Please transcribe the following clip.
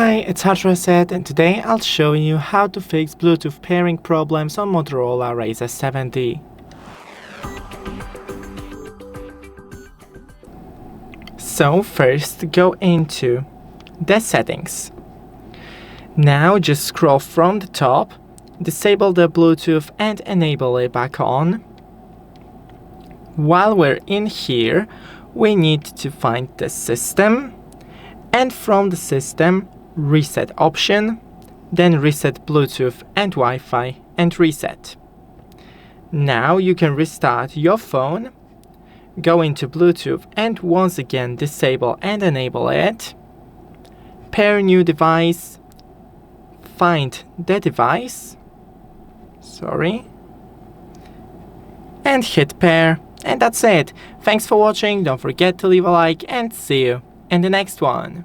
Hi, it's HardReset, and today I'll show you how to fix Bluetooth pairing problems on Motorola Razr 70. So first go into the settings. Now just scroll from the top, disable the Bluetooth and enable it back on. While we're in here, we need to find the system, and from the system, reset option, then reset Bluetooth and Wi-Fi and reset. Now you can restart your phone, go into Bluetooth and once again disable and enable it, pair new device, find the device, and hit pair, and that's it. Thanks for watching, don't forget to leave a like and see you in the next one.